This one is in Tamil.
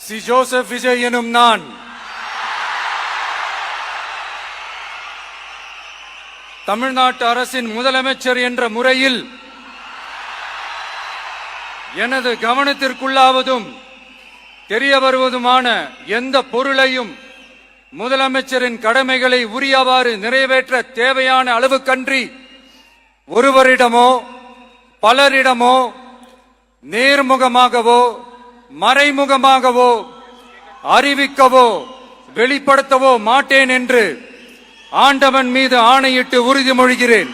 சி ஜோசப் விஜய் எனும் நான் தமிழ்நாட்டு அரசின் முதலமைச்சர் என்ற முறையில் எனது கவனத்திற்குள்ளாவதும் தெரிய வருவதுமான எந்த பொருளையும் முதலமைச்சரின் கடமைகளை உரியவாறு நிறைவேற்ற தேவையான அளவுக்கன்றி ஒருவரிடமோ பலரிடமோ நேர்முகமாகவோ மறைமுகமாகவோ அறிவிக்கவோ வெளிப்படுத்தவோ மாட்டேன் என்று ஆண்டவன் மீது ஆணையிட்டு உறுதிமொழிகிறேன்.